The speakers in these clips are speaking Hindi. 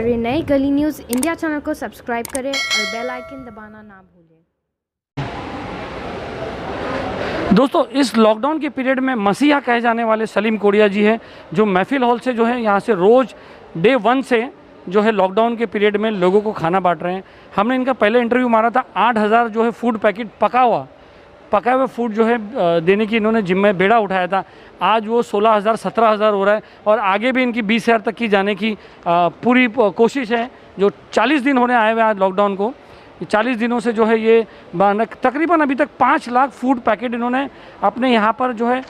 हमारे नए गली न्यूज़ इंडिया चैनल को सब्सक्राइब करें और बेल आइकन दबाना ना भूलें। दोस्तों, इस लॉकडाउन के पीरियड में मसीहा कहे जाने वाले सलीम कोड़िया जी हैं, जो महफिल हॉल से जो है यहाँ से रोज़ डे 1 से जो है लॉकडाउन के पीरियड में लोगों को खाना बांट रहे हैं। हमने इनका पहले इंटरव्यू मारा था। 8000 जो है फूड पैकेट पका हुआ फूड जो है देने की इन्होंने जिम्मे बेड़ा उठाया था। आज वो 16000 17000 हो रहा है और आगे भी इनकी 20000 तक की जाने की पूरी कोशिश है। जो 40 दिन होने आए हुए आज लॉकडाउन को, 40 दिनों से जो है ये तकरीबन अभी तक 5 लाख फूड पैकेट इन्होंने अपने यहाँ पर जो है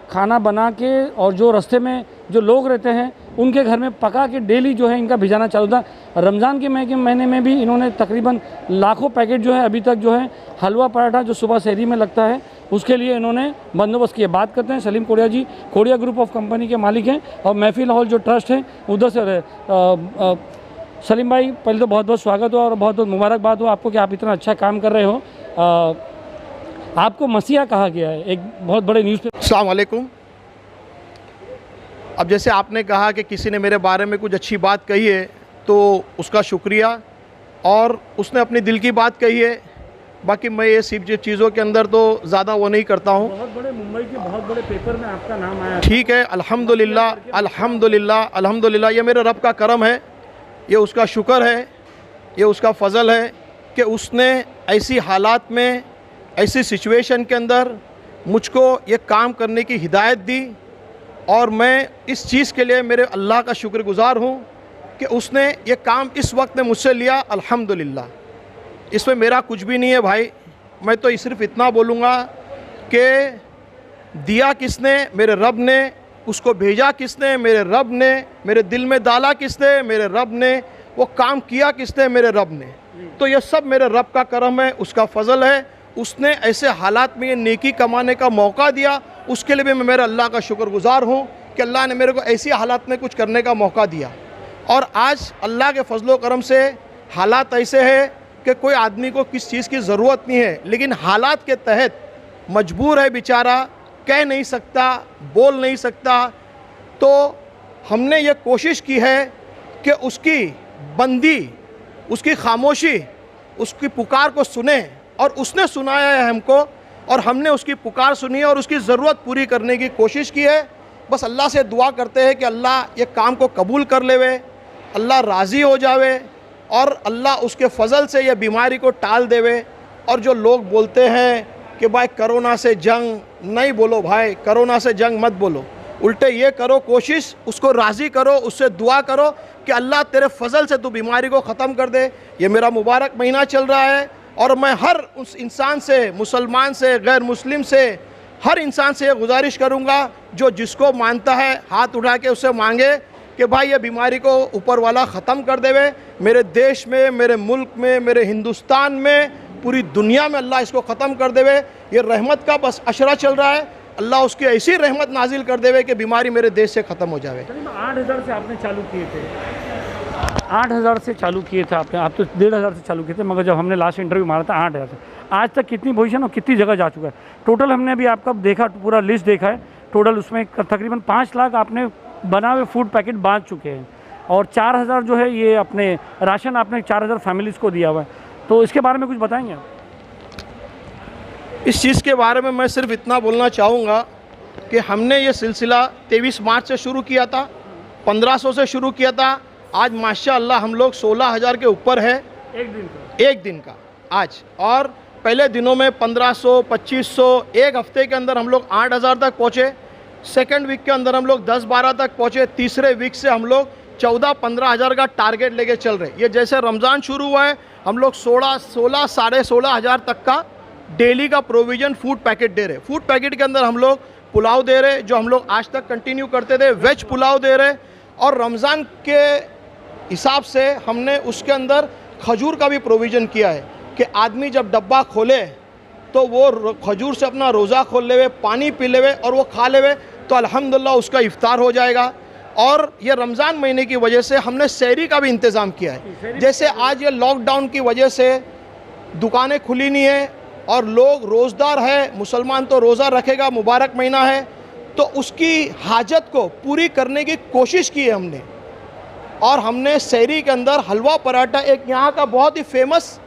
खाना बना के और जो रास्ते में जो लोग रहते हैं उनके घर में पका के डेली जो है इनका भिजाना चालू था। रमज़ान के महीने में भी इन्होंने तकरीबन लाखों पैकेट जो है अभी तक जो है हलवा पराठा जो सुबह शहरी में लगता है उसके लिए इन्होंने बंदोबस्त किया। बात करते हैं सलीम कोड़िया जी, कोड़िया ग्रुप ऑफ कंपनी के मालिक हैं और महफिल हॉल जो ट्रस्ट है उधर से सलीम भाई, पहले तो बहुत बहुत स्वागत हो और बहुत बहुत मुबारकबाद हो आपको कि आप इतना अच्छा काम कर रहे हो। आपको मसीहा कहा गया है एक बहुत बड़े न्यूज़ पे। अस्सलाम वालेकुम। अब जैसे आपने कहा कि किसी ने मेरे बारे में कुछ अच्छी बात कही है तो उसका शुक्रिया, और उसने अपनी दिल की बात कही है। बाकी मैं ये सिर्फ चीज़ों के अंदर तो ज़्यादा वो नहीं करता हूँ। बहुत बड़े मुंबई के बहुत बड़े पेपर में आपका नाम आया। ठीक है, अल्हम्दुलिल्लाह अल्हम्दुलिल्लाह अल्हम्दुलिल्लाह। ये मेरे रब का करम है, ये उसका शुक्र है, ये उसका फ़ज़ल है कि उसने ऐसी हालात में, ऐसी सिचुएशन के अंदर मुझको ये काम करने की हिदायत दी। और मैं इस चीज़ के लिए मेरे अल्लाह का शुक्रगुज़ार हूँ कि उसने ये काम इस वक्त में मुझसे लिया। अल्हम्दुलिल्लाह, इसमें मेरा कुछ भी नहीं है भाई। मैं तो सिर्फ इतना बोलूँगा कि दिया किसने? मेरे रब ने। उसको भेजा किसने? मेरे रब ने। मेरे दिल में डाला किसने? मेरे रब ने। वो काम किया किसने? मेरे रब ने। तो ये सब मेरे रब का करम है, उसका फ़ज़ल है। उसने ऐसे हालात में ये नेकी कमाने का मौका दिया, उसके लिए भी मैं मेरे अल्लाह का शुक्रगुज़ार हूँ कि अल्लाह ने मेरे को ऐसी हालात में कुछ करने का मौका दिया। और आज अल्लाह के फजलो करम से हालात ऐसे है कि कोई आदमी को किस चीज़ की ज़रूरत नहीं है, लेकिन हालात के तहत मजबूर है बेचारा, कह नहीं सकता, बोल नहीं सकता। तो हमने ये कोशिश की है कि उसकी बंदी, उसकी खामोशी, उसकी पुकार को सुने, और उसने सुनाया है हमको, और हमने उसकी पुकार सुनी है और उसकी ज़रूरत पूरी करने की कोशिश की है। बस अल्लाह से दुआ करते हैं कि अल्लाह ये काम को कबूल कर लेवे, अल्लाह राज़ी हो जावे और अल्लाह उसके फ़ज़ल से ये बीमारी को टाल देवे। और जो लोग बोलते हैं कि भाई कोरोना से जंग, नहीं बोलो भाई, कोरोना से जंग मत बोलो, उल्टे ये करो, कोशिश उसको राज़ी करो, उससे दुआ करो कि अल्लाह तेरे फ़ज़ल से तू बीमारी को ख़त्म कर दे। ये मेरा मुबारक महीना चल रहा है और मैं हर उस इंसान से, मुसलमान से, गैर मुस्लिम से, हर इंसान से ये गुजारिश करूँगा जो जिसको मानता है हाथ उठा के उससे मांगे कि भाई ये बीमारी को ऊपर वाला ख़त्म कर देवे। मेरे देश में, मेरे मुल्क में, मेरे हिंदुस्तान में, पूरी दुनिया में अल्लाह इसको ख़त्म कर देवे। ये रहमत का बस अशरा चल रहा है, अल्लाह उसकी ऐसी रहमत नाजिल कर देवे कि बीमारी मेरे देश से ख़त्म हो जावे। 8000 से आपने चालू किए थे, 8000 से चालू किए थे आपने, आप तो 1500 से चालू किए थे, मगर जब हमने लास्ट इंटरव्यू मारा था 8000 से। आज तक कितनी पोजीशन और कितनी जगह जा चुका है टोटल? हमने अभी आपका देखा, पूरा लिस्ट देखा है। टोटल उसमें तकरीबन 5 लाख आपने बना हुए फूड पैकेट बांट चुके हैं और 4000 जो है ये अपने राशन आपने 4000 फैमिलीज़ को दिया हुआ है। तो इसके बारे में कुछ बताएंगे आप? इस चीज़ के बारे में मैं सिर्फ इतना बोलना चाहूँगा कि हमने ये सिलसिला 23 मार्च से शुरू किया था, 1500 से शुरू किया था। आज माशाअल्लाह हम लोग 16000 के ऊपर है एक दिन का आज। और पहले दिनों में 1500, 2500, एक हफ्ते के अंदर हम लोग 8000 तक पहुँचे। सेकेंड वीक के अंदर हम लोग 10-12 तक पहुँचे। तीसरे वीक से हम लोग 14-15 हज़ार का टारगेट लेके चल रहे। ये जैसे रमज़ान शुरू हुआ है हम लोग 16 साढ़े 16 हज़ार तक का डेली का प्रोविज़न फूड पैकेट दे रहे। फूड पैकेट के अंदर हम लोग पुलाव दे रहे, जो हम लोग आज तक कंटिन्यू करते थे, वेज पुलाव दे रहे। और रमज़ान के हिसाब से हमने उसके अंदर खजूर का भी प्रोविज़न किया है कि आदमी जब डब्बा खोले तो वो खजूर से अपना रोज़ा खोल लेवे, पानी पी लेवे और वो खा लेवे, तो अल्हम्दुलिल्लाह उसका इफ्तार हो जाएगा। और ये रमज़ान महीने की वजह से हमने सहरी का भी इंतज़ाम किया है। जैसे आज ये लॉकडाउन की वजह से दुकानें खुली नहीं है और लोग रोज़दार है, मुसलमान तो रोज़ा रखेगा, मुबारक महीना है, तो उसकी हाजत को पूरी करने की कोशिश की है हमने। और हमने शहरी के अंदर हलवा पराठा, एक यहाँ का बहुत ही फेमस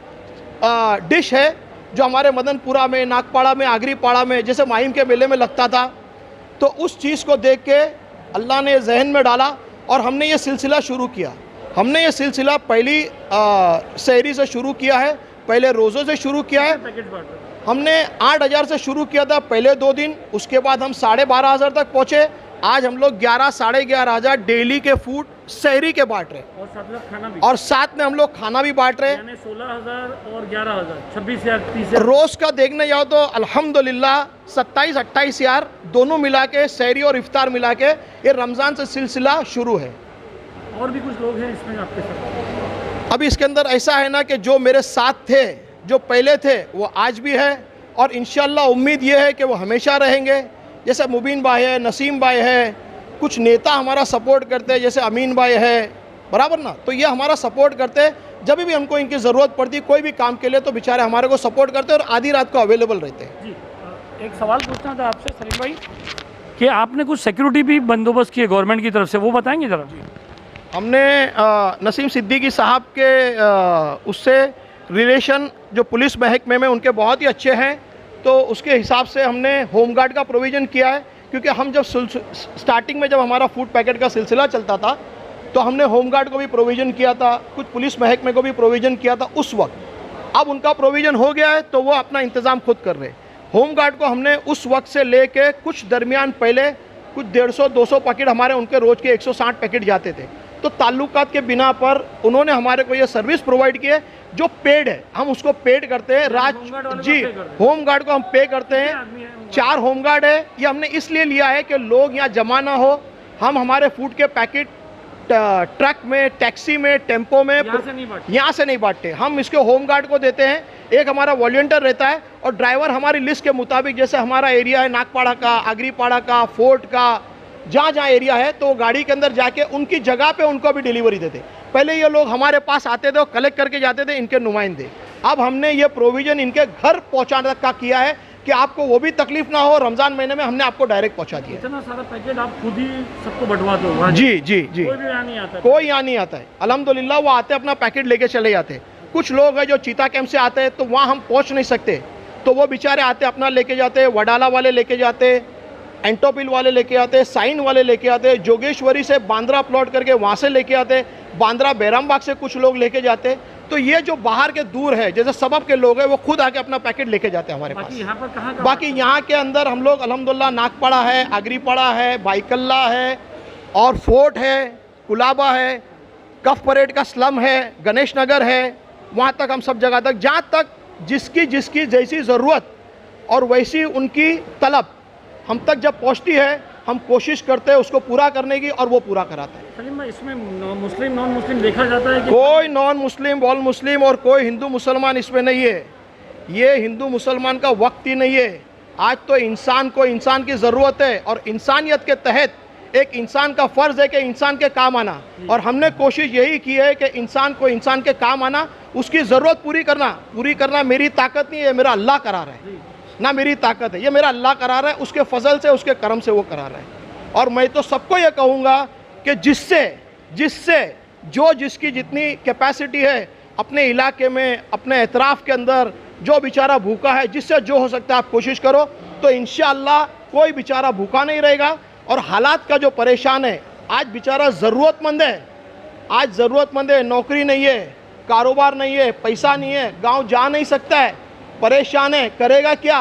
डिश है जो हमारे मदनपुरा में, नागपाड़ा में, आगरीपाड़ा में जैसे माहिम के मेले में लगता था, तो उस चीज़ को देख के अल्लाह ने जहन में डाला और हमने ये सिलसिला शुरू किया। हमने ये सिलसिला पहली शहरी से शुरू किया है, पहले रोज़ों से शुरू किया है। हमने 8000 से शुरू किया था पहले 2 दिन, उसके बाद हम 12500 तक पहुँचे। आज हम लोग 11 साढ़े 11,000 डेली के फूड शहरी के बांट रहे हैं और साथ में हम लोग खाना भी बांट रहे हैं। 16,000 और 11,000, 26,000, 30,000 रोज़ का देखने जाओ तो अल्हम्दुलिल्लाह 27-28,000 दोनों मिला के, शहरी और इफ्तार मिला के ये रमज़ान से सिलसिला शुरू है। और भी कुछ लोग हैं इसमें आपके साथ? अभी इसके अंदर ऐसा है ना कि जो मेरे साथ थे, जो पहले थे, वो आज भी है और इंशाअल्लाह उम्मीद ये है कि वो हमेशा रहेंगे। जैसे मुबीन भाई है, नसीम भाई है, कुछ नेता हमारा सपोर्ट करते हैं, जैसे अमीन भाई है, बराबर ना, तो ये हमारा सपोर्ट करते हैं। जब भी हमको इनकी ज़रूरत पड़ती है कोई भी काम के लिए तो बेचारे हमारे को सपोर्ट करते हैं और आधी रात को अवेलेबल रहते हैं। जी, एक सवाल पूछना था आपसे सलीम भाई कि आपने कुछ सिक्योरिटी भी बंदोबस्त किए गवर्नमेंट की तरफ से, वो बताएंगे ज़रा? हमने नसीम सिद्दीकी साहब के उससे रिलेशन जो पुलिस महकमे में उनके बहुत ही अच्छे हैं, तो उसके हिसाब से हमने होमगार्ड का प्रोविज़न किया है। क्योंकि हम जब स्टार्टिंग में जब हमारा फूड पैकेट का सिलसिला चलता था तो हमने होमगार्ड को भी प्रोविज़न किया था, कुछ पुलिस महकमे को भी प्रोविज़न किया था उस वक्त। अब उनका प्रोविज़न हो गया है तो वो अपना इंतज़ाम खुद कर रहे हैं। होमगार्ड को हमने उस वक्त से लेके कुछ दरमियान पहले कुछ 150-200 पैकेट हमारे उनके रोज़ के 160 पैकेट जाते थे, तो ताल्लुकात के बिना पर उन्होंने हमारे को ये सर्विस प्रोवाइड की है जो पेड है, हम उसको पेड करते हैं। जी, होमगार्ड को हम पे करते हैं। 4 होमगार्ड है। ये हमने इसलिए लिया है कि लोग यहाँ जमा ना हो। हम हमारे फूड के पैकेट ट्रक में, टैक्सी में, टेम्पो में यहाँ से नहीं बांटते, हम इसके होमगार्ड को देते हैं। एक हमारा वॉलंटियर रहता है और ड्राइवर हमारी लिस्ट के मुताबिक, जैसे हमारा एरिया है नागपाड़ा का, आगरीपाड़ा का, फोर्ट का, जहाँ जहाँ एरिया है तो गाड़ी के अंदर जाके उनकी जगह पे उनको भी डिलीवरी देते। पहले ये लोग हमारे पास आते थे और कलेक्ट करके जाते थे इनके नुमाइंदे। अब हमने ये प्रोविज़न इनके घर पहुँचाने का किया है कि आपको वो भी तकलीफ ना हो। रमज़ान महीने में हमने आपको डायरेक्ट पहुँचा दिया। इतना सारा पैकेट आप खुद ही सबको बंटवा दो? जी जी जी, कोई भी यहाँ नहीं आता? कोई यहाँ नहीं आता है अल्हम्दुलिल्लाह। वो आते अपना पैकेट लेके चले जाते हैं। कुछ लोग हैं जो चीता कैंप से आते हैं तो वहाँ हम पहुँच नहीं सकते, तो वो बेचारे आते अपना लेके जाते, वडाला वाले लेके जाते, एंटोपिल वाले लेके आते, साइन वाले लेके आते, जोगेश्वरी से बांद्रा प्लॉट करके वहाँ से लेके आते, बांद्रा बैरामबाग से कुछ लोग लेके जाते। तो ये जो बाहर के दूर है, जैसे सबब के लोग हैं, वो खुद आके अपना पैकेट लेके जाते हैं हमारे पास। यहाँ पर कहाँ? बाकी यहाँ के अंदर हम लोग अल्हम्दुलिल्लाह नागपाड़ा है, आगरीपाड़ा है, बाईकल्ला है और फोर्ट है, कुलाबा है, कफ परेड का स्लम है, गणेश नगर है, वहाँ तक हम सब जगह तक, जहाँ तक जिसकी जिसकी जैसी ज़रूरत और वैसी उनकी तलब हम तक जब पहुँचती है, हम कोशिश करते हैं उसको पूरा करने की और वो पूरा कराता है। सलीम भाई, इसमें मुस्लिम नॉन मुस्लिम देखा जाता है कि कोई नॉन मुस्लिम, ऑल मुस्लिम और कोई हिंदू मुसलमान इसमें नहीं है। ये हिंदू मुसलमान का वक्त ही नहीं है। आज तो इंसान को इंसान की ज़रूरत है और इंसानियत के तहत एक इंसान का फ़र्ज़ है कि इंसान के काम आना, और हमने कोशिश यही की है कि इंसान को इंसान के काम आना, उसकी ज़रूरत पूरी करना मेरी ताकत नहीं है, मेरा अल्लाह करा रहा है ना, मेरी ताकत है, ये मेरा अल्लाह करा रहा है, उसके फजल से, उसके करम से वो करा रहा है। और मैं तो सबको ये कहूँगा कि जिससे जो जिसकी जितनी कैपेसिटी है अपने इलाके में, अपने एतराफ़ के अंदर जो बेचारा भूखा है, जिससे जो हो सकता है आप कोशिश करो, तो इंशाअल्लाह कोई बेचारा भूखा नहीं रहेगा। और हालात का जो परेशान है, आज बेचारा ज़रूरतमंद है, आज ज़रूरतमंद है, नौकरी नहीं है, कारोबार नहीं है, पैसा नहीं है, गांव जा नहीं सकता है, परेशान है, करेगा क्या?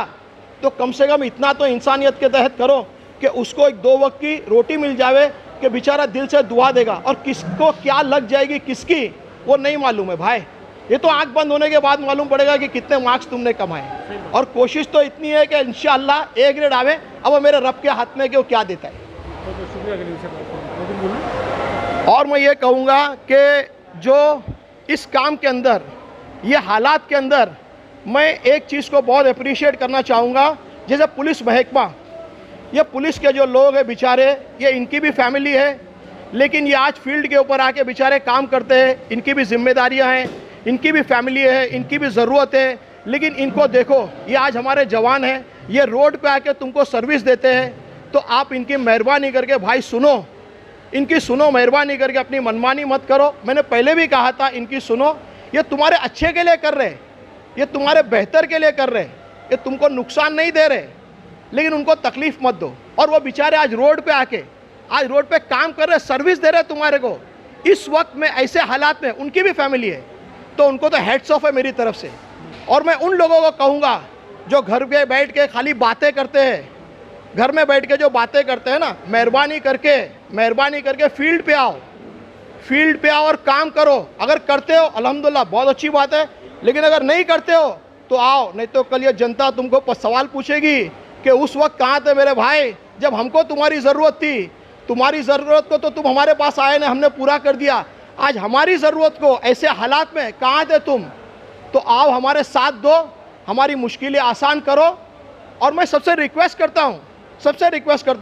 तो कम से कम इतना तो इंसानियत के तहत करो कि उसको एक 2 वक्त की रोटी मिल जावे, कि बेचारा दिल से दुआ देगा। और किसको क्या लग जाएगी किसकी, वो नहीं मालूम है भाई। ये तो आंख बंद होने के बाद मालूम पड़ेगा कि कितने मार्क्स तुमने कमाए। और कोशिश तो इतनी है कि इंशाअल्लाह A ग्रेड आवे। अब वो मेरे रब के हाथ में कि वो क्या देता है। और मैं ये कहूँगा कि जो इस काम के अंदर, ये हालात के अंदर, मैं एक चीज़ को बहुत अप्रिशिएट करना चाहूँगा। जैसे पुलिस महकमा, ये पुलिस के जो लोग हैं बेचारे, ये इनकी भी फैमिली है, लेकिन ये आज फील्ड के ऊपर आके बेचारे काम करते हैं, इनकी भी जिम्मेदारियां हैं, इनकी भी फैमिली है, इनकी भी ज़रूरत है। लेकिन इनको देखो, ये आज हमारे जवान हैं, ये रोड पे आके तुमको सर्विस देते हैं, तो आप इनकी मेहरबानी करके भाई सुनो, इनकी सुनो, मेहरबानी करके अपनी मनमानी मत करो। मैंने पहले भी कहा था, इनकी सुनो, ये तुम्हारे अच्छे के लिए कर रहे, ये तुम्हारे बेहतर के लिए कर रहे, ये तुमको नुकसान नहीं दे रहे, लेकिन उनको तकलीफ मत दो। और वो बेचारे आज रोड पे आके, आज रोड पे काम कर रहे, सर्विस दे रहे तुम्हारे को। इस वक्त में ऐसे हालात में उनकी भी फैमिली है, तो उनको तो हेड्स ऑफ है मेरी तरफ से। और मैं उन लोगों को कहूँगा जो घर पे बैठ के खाली बातें करते हैं, घर में बैठ के जो बातें करते हैं ना, मेहरबानी करके फील्ड पे आओ, फील्ड पे आओ और काम करो। अगर करते हो अल्हम्दुलिल्लाह, बहुत अच्छी बात है, लेकिन अगर नहीं करते हो तो आओ, नहीं तो कल ये जनता तुमको सवाल पूछेगी कि उस वक्त कहाँ थे मेरे भाई, जब हमको तुम्हारी ज़रूरत थी। तुम्हारी ज़रूरत को तो तुम हमारे पास आए ना, हमने पूरा कर दिया। आज हमारी ज़रूरत को ऐसे हालात में कहाँ थे तुम, तो आओ हमारे साथ दो, हमारी मुश्किलें आसान करो। और मैं सबसे रिक्वेस्ट करता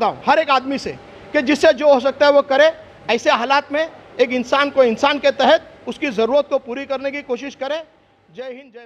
हूँ हर एक आदमी से कि जिससे जो हो सकता है वो करे। ऐसे हालात में एक इंसान को इंसान के तहत उसकी ज़रूरत को पूरी करने की कोशिश करे। जय हिंद, जय